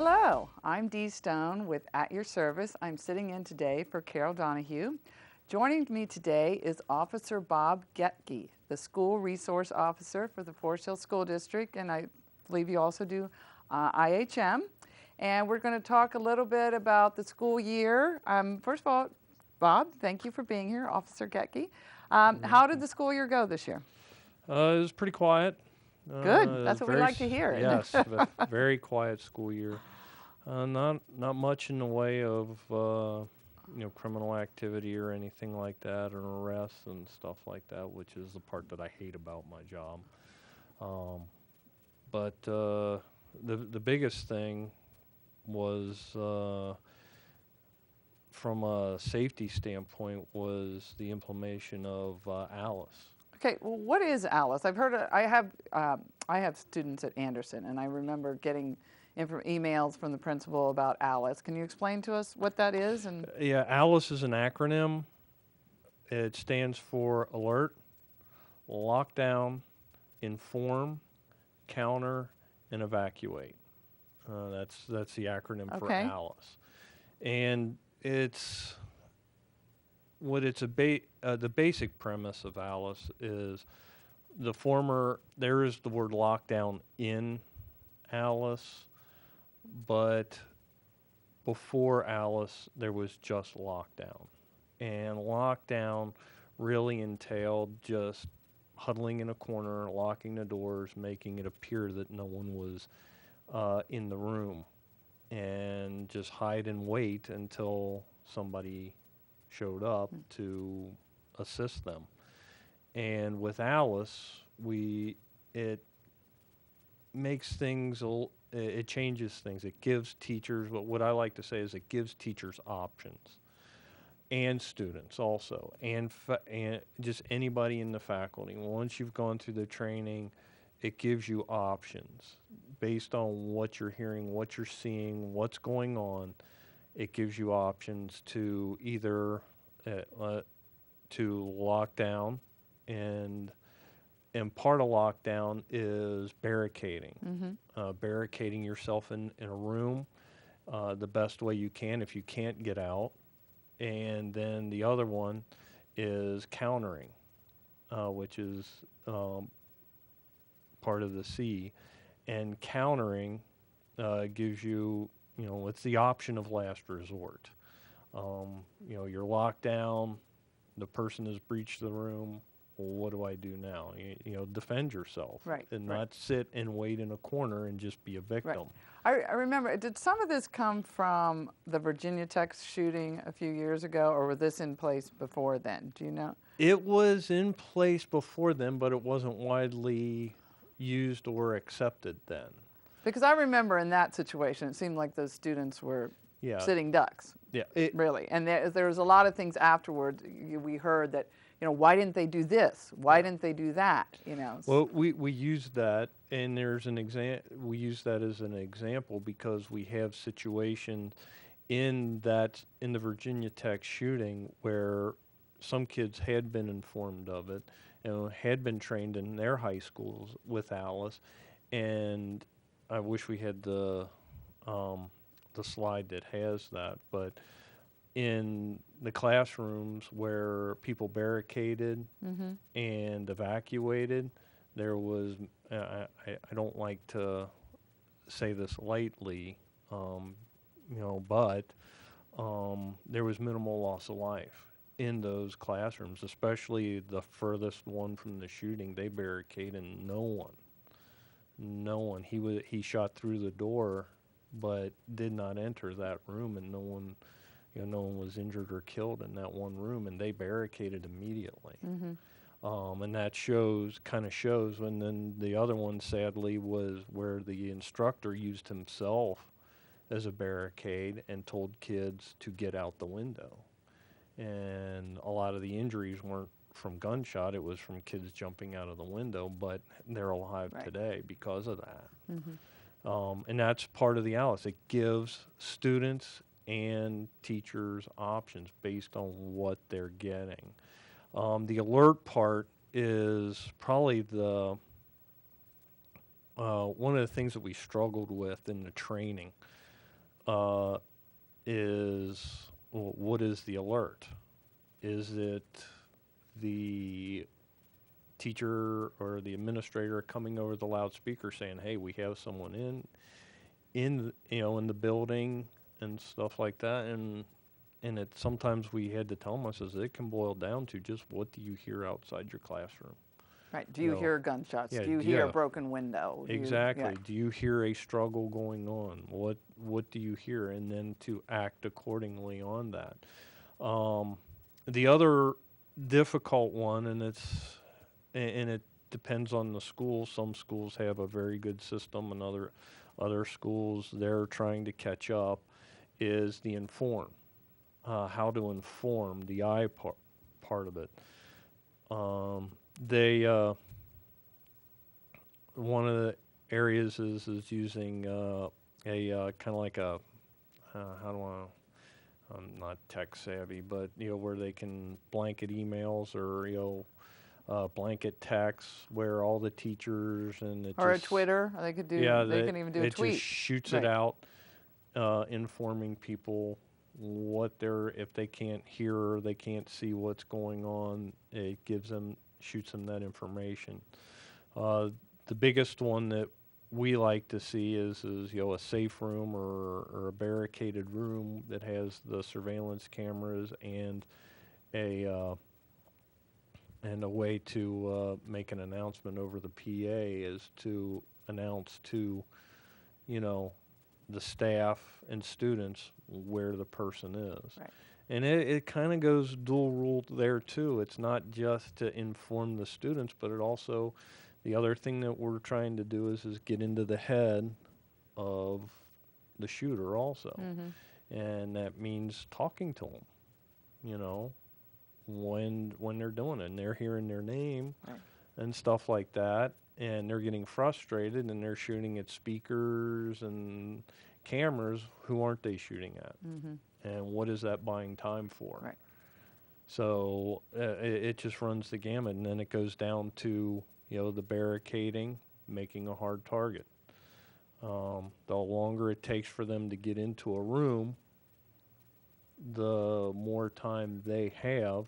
Hello, I'm Dee Stone with At Your Service. I'm sitting in today for Carol Donahue. Joining me today is Officer Bob Getke, the School Resource Officer for the Forest Hill School District, and I believe you also do IHM. And we're going to talk a little bit about the school year. First of all, Bob, thank you for being here, Officer Getke. How did the school year go this year? It was pretty quiet. Good, that's what we like to hear. Yes, very quiet school year. Not much in the way of criminal activity or anything like that, or arrests and stuff like that, which is the part that I hate about my job. But the biggest thing was, from a safety standpoint, was the implementation of Alice. Okay, well, what is Alice? I've heard. I have students at Anderson, and I remember getting emails from the principal about Alice. Can you explain to us what that is? And yeah, Alice is an acronym. It stands for Alert, Lockdown, Inform, Counter, and Evacuate. That's the acronym for Alice, and it's. The basic premise of Alice is there is the word lockdown in Alice, but before Alice there was just lockdown. And lockdown really entailed just huddling in a corner, locking the doors, making it appear that no one was in the room, and just hide and wait until somebody showed up to assist them. And with Alice, it makes things, it changes things. It gives teachers, what I like to say is it gives teachers options, and students also, and just anybody in the faculty. Once you've gone through the training, it gives you options based on what you're hearing, what you're seeing, what's going on. It gives you options to either to lock down, and part of lockdown is barricading. Barricading yourself in a room the best way you can if you can't get out. And then the other one is countering, which is part of the C. And countering gives you, it's the option of last resort. You're locked down, the person has breached the room. Well, what do I do now? Defend yourself, and not sit and wait in a corner and just be a victim. Right. I remember, did some of this come from the Virginia Tech shooting a few years ago, or was this in place before then? Do you know? It was in place before then, but it wasn't widely used or accepted then. Because I remember in that situation, it seemed like those students were sitting ducks. Yeah, really. And there was a lot of things afterwards. We heard that, why didn't they do this? Why didn't they do that? Well, we use that, and there's we use that as an example because we have situations in the Virginia Tech shooting where some kids had been informed of it, had been trained in their high schools with Alice, and I wish we had the slide that has that, but in the classrooms where people barricaded and evacuated, there was, I don't like to say this lightly, but there was minimal loss of life in those classrooms, especially the furthest one from the shooting. They barricaded and no one. He shot through the door, but did not enter that room, and no one was injured or killed in that one room, and they barricaded immediately. And that kind of shows. And then the other one, sadly, was where the instructor used himself as a barricade and told kids to get out the window. And a lot of the injuries weren't from gunshot, it was from kids jumping out of the window, but they're alive today because of that. And that's part of the Alice. It gives students and teachers options based on what they're getting. The alert part is probably one of the things that we struggled with in the training. uh, is what is the alert? Is it the teacher or the administrator coming over the loudspeaker saying, "Hey, we have someone in the building," and stuff like that? And it sometimes we had to tell them, I says, it can boil down to just what do you hear outside your classroom? Right. Do you No. hear gunshots? Yeah, Do you hear a yeah. broken window? Do you- Exactly. yeah. Do you hear a struggle going on? What do you hear? And then to act accordingly on that. The other difficult one, and it depends on the school. Some schools have a very good system, and other schools they're trying to catch up. Is the inform, how to inform the part of it. They One of the areas is using a kind of like a how do I I'm not tech savvy, but where they can blanket emails or blanket texts where all the teachers and it Or a just Twitter. They could do. yeah They can even do a it tweet. just shoots Right. it out, informing people what they're if they can't hear or they can't see what's going on. It shoots them that information. The biggest one that we like to see is a safe room or a barricaded room that has the surveillance cameras a and a way to make an announcement over the PA is to announce to you know the staff and students where the person is. Right. And it kind of goes dual rule there too. It's not just to inform the students, but it also, the other thing that we're trying to do is get into the head of the shooter also. And that means talking to them, you know, when they're doing it and they're hearing their name Right. and stuff like that. And they're getting frustrated and they're shooting at speakers and cameras. Who aren't they shooting at? And what is that buying time for? Right. So it just runs the gamut, and then it goes down to the barricading, making a hard target. The longer it takes for them to get into a room, the more time they have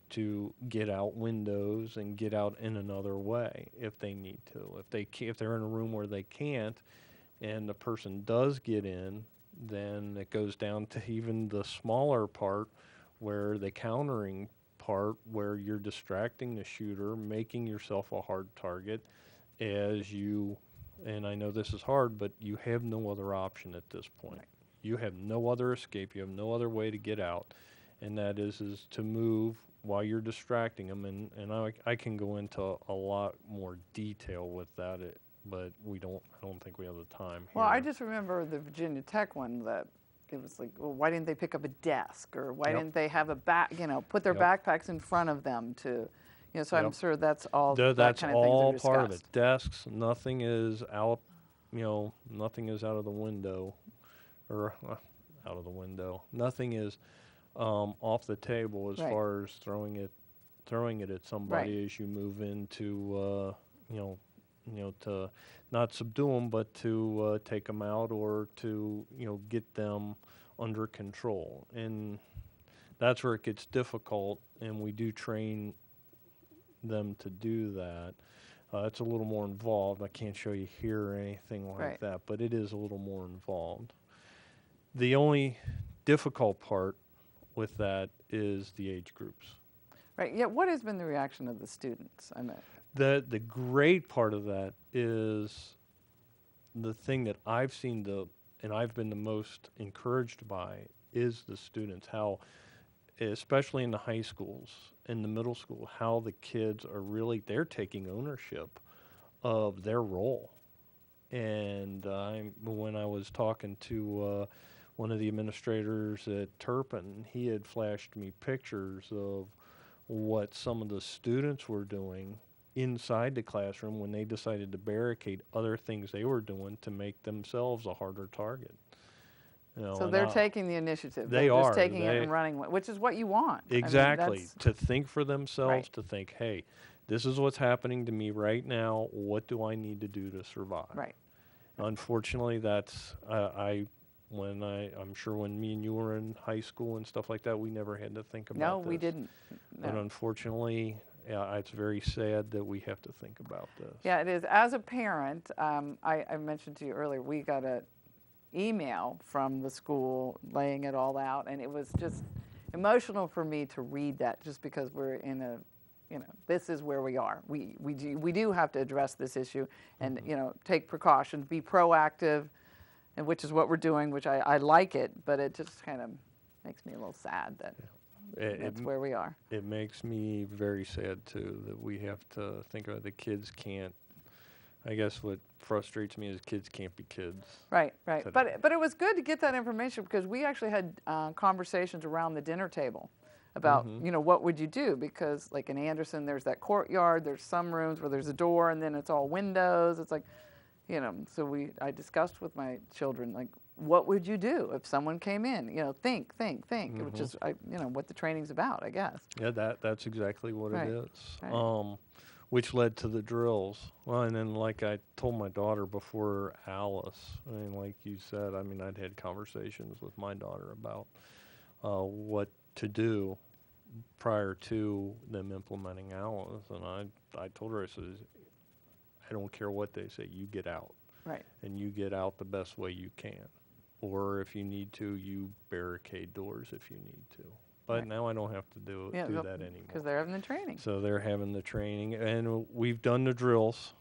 to get out windows and get out in another way if they need to. If they're in a room where they can't, and the person does get in, then it goes down to even the smaller part where the countering part where you're distracting the shooter, making yourself a hard target and I know this is hard, but you have no other option at this point. Right. You have no other escape. You have no other way to get out, and that is to move while you're distracting them. And I can go into a lot more detail with that, but I don't think we have the time Well, I here. just remember the Virginia Tech one that it was like, well, why didn't they pick up a desk, or why Yep. didn't they have put their Yep. backpacks in front of them to, so I'm Yep. sure that's all that That's kind of things are all part of it. discussed. Desks, nothing is out, nothing is out of the window, or out of the window. Nothing is off the table as Right. far as throwing it at somebody as you move into, to not subdue them, but to take them out or to, get them under control. And that's where it gets difficult, and we do train them to do that. It's a little more involved. I can't show you here or anything like Right. that, but it is a little more involved. The only difficult part with that is the age groups. Right. Yeah. What has been the reaction of the students? I mean, The great part of that is the thing that I've seen and I've been the most encouraged by is the students, how, especially in the high schools, in the middle school, how the kids are they're taking ownership of their role. And when I was talking to one of the administrators at Turpin, he had flashed me pictures of what some of the students were doing inside the classroom when they decided to barricade other things they were doing to make themselves a harder target. so they're taking the initiative. They They're are. just taking it and running with, which is what you want. I mean, Exactly. that's- To think for themselves, Right. to think, hey, this is what's happening to me right now. What do I need to do to survive? Right. Unfortunately, that's I I'm sure when me and you were in high school and stuff like that, we never had to think No, about we this. didn't. But No. unfortunately, yeah, it's very sad that we have to think about this. Yeah, it is. As a parent, I mentioned to you earlier, we got an email from the school laying it all out, and it was just emotional for me to read that, just because we're in a, this is where we are. We do have to address this issue, and take precautions, be proactive, and which is what we're doing. Which I like it, but it just kind of makes me a little sad that that's where we are. It makes me very sad too that we have to think about the kids can't. I guess what frustrates me is kids can't be kids. Right, right. today. But it was good to get that information, because we actually had conversations around the dinner table about, what would you do? Because like in Anderson, there's that courtyard, there's some rooms where there's a door and then it's all windows. It's like, so I discussed with my children, like, what would you do if someone came in? Think, which is, what the training's about, I guess. Yeah, that's exactly what Right, it is. right. Which led to the drills. Well, and then like I told my daughter before Alice, I mean, like you said, I mean, I'd had conversations with my daughter about what to do prior to them implementing Alice, and I told her, I said, I don't care what they say, you get out. Right. And you get out the best way you can. Or if you need to, you barricade doors if you need to. But Right. now I don't have to do that anymore. Because they're having the training. So they're having the training, and we've done the drills.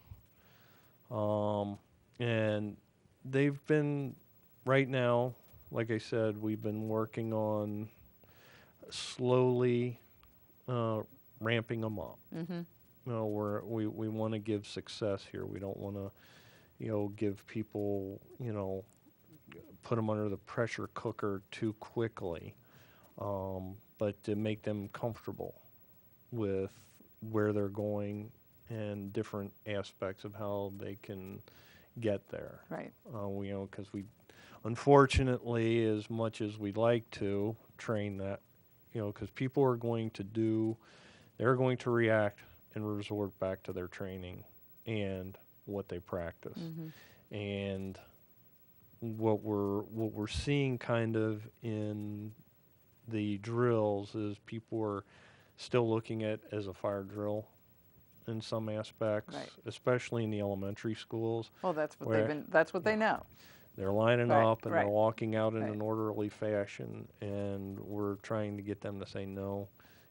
And they've been, right now, like I said, we've been working on slowly ramping them up. Mm-hmm. We want to give success here. We don't want to, give people, put them under the pressure cooker too quickly, but to make them comfortable with where they're going and different aspects of how they can get there. Right. Because we, unfortunately, as much as we'd like to train that, because people are going to they're going to react and resort back to their training and what they practice. Mm-hmm. And what we're seeing kind of in the drills is people are still looking at as a fire drill in some aspects, Right. especially in the elementary schools. Well, that's what where that's what they know. They're lining Right, up and right, they're walking out in right. an orderly fashion, and we're trying to get them to say no.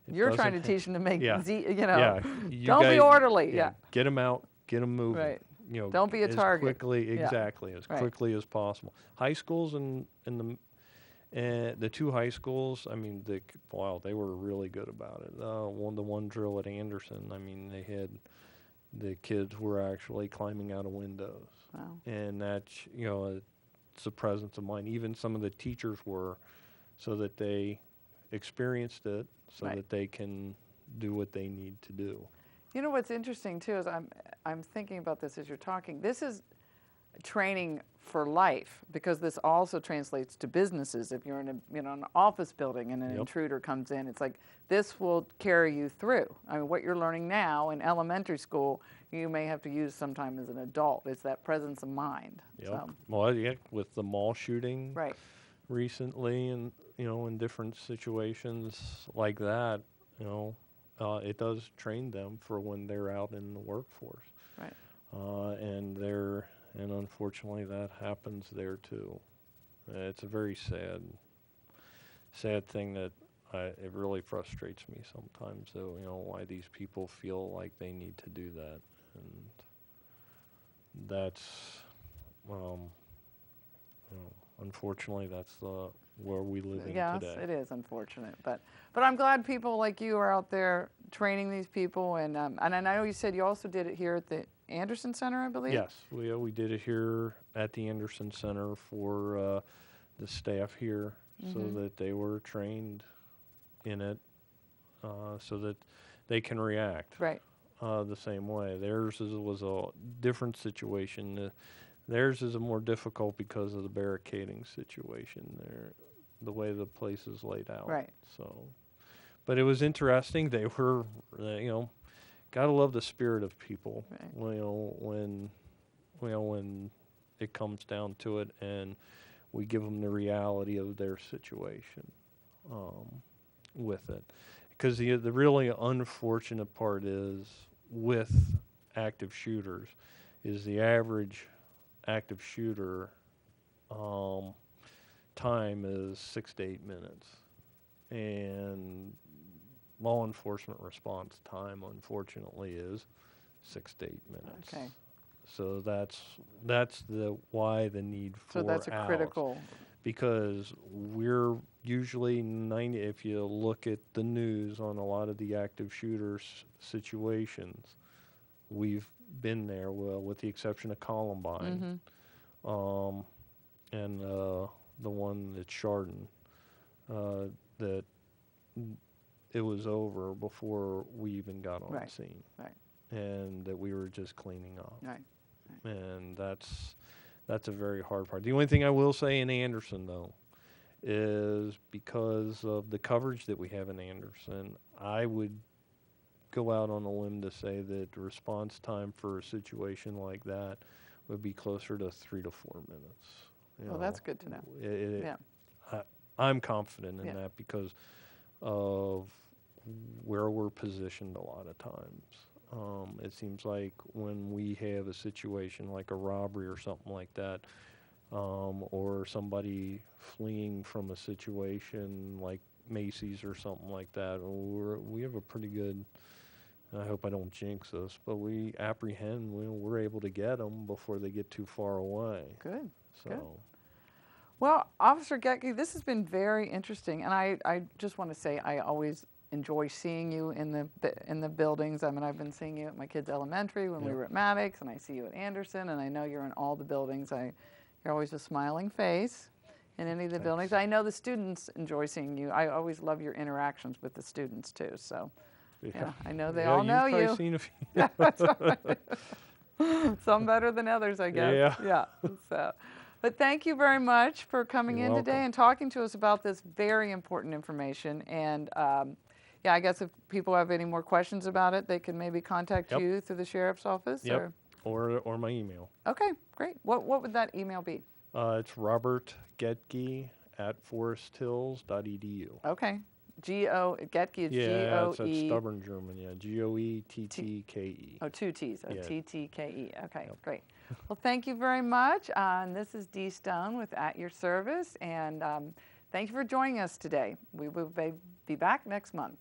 it You're trying to doesn't ha- teach them to make, Yeah. yeah, you don't be guys- orderly. Yeah. Get them out, get them moving. Right. You know, Don't be a as target. quickly, Yeah. exactly, as Right. quickly as possible. High schools and the two high schools, I mean, they were really good about it. The one drill at Anderson, I mean, the kids were actually climbing out of windows. Wow. And that's, it's a presence of mind. Even some of the teachers were, so that they experienced it, so Right. that they can do what they need to do. You know what's interesting too is I'm thinking about this as you're talking. This is training for life, because this also translates to businesses. If you're in an office building and an Yep. intruder comes in, it's like this will carry you through. I mean, what you're learning now in elementary school, you may have to use sometime as an adult. It's that presence of mind. Yep. So, Well, yeah, with the mall shooting right. recently, and in different situations like that, it does train them for when they're out in the workforce. Right. And unfortunately that happens there too. It's a very sad thing that it really frustrates me sometimes, though, why these people feel like they need to do that. And that's, unfortunately, that's where we live in Yes, today. it is unfortunate, but I'm glad people like you are out there training these people, and I know you said you also did it here at the Anderson Center, I believe. Yes, we did it here at the Anderson Center for the staff here, so that they were trained in it, so that they can react Right. the same way. Theirs was a different situation. Theirs is a more difficult because of the barricading situation there, the way the place is laid out. Right. So, but it was interesting. They were, gotta love the spirit of people. Right. When it comes down to it, and we give them the reality of their situation with it. Because the really unfortunate part is with active shooters is the average active shooter time is 6 to 8 minutes, and law enforcement response time, unfortunately, is 6 to 8 minutes. Okay. So that's the why the need for So that's a ALICE. critical. Because we're usually 90, if you look at the news on a lot of the active shooters situations, we've been there, well, with the exception of Columbine, and the one at Chardon, that it was over before we even got on Right, scene, right. and that we were just cleaning up. Right. And that's a very hard part. The only thing I will say in Anderson, though, is because of the coverage that we have in Anderson, I would go out on a limb to say that the response time for a situation like that would be closer to 3 to 4 minutes. Well, that's good to know. Yeah. I'm confident in Yeah. that because of where we're positioned a lot of times. It seems like when we have a situation like a robbery or something like that, or somebody fleeing from a situation like Macy's or something like that, we have a pretty good, I hope I don't jinx us, but we apprehend, we're able to get them before they get too far away. Good. So, Good. Well, Officer Getke, this has been very interesting, and I just want to say I always enjoy seeing you in the buildings. I mean, I've been seeing you at my kids' elementary when we Yep. were at Maddox, and I see you at Anderson, and I know you're in all the buildings. You're always a smiling face in any of the buildings. I know the students enjoy seeing you. I always love your interactions with the students too. So, yeah, I know they all know you've you. probably seen a few. That's right. Some better than others, I guess. Yeah. So, but thank you very much for coming You're in today welcome. and talking to us about this very important information. And yeah, I guess if people have any more questions about it, they can maybe contact Yep. you through the sheriff's office. Yep. Or my email. Okay, great. What would that email be? It's Robert Getke at foresthills.edu. Okay, Getke is Yeah, it's that G-O-E. stubborn German. Yeah, Goettke. Oh, 2 T's. Oh, Yeah. T-T-K-E. Okay, Yep. great. Well, thank you very much. And this is Dee Stone with At Your Service. And thank you for joining us today. We will be back next month.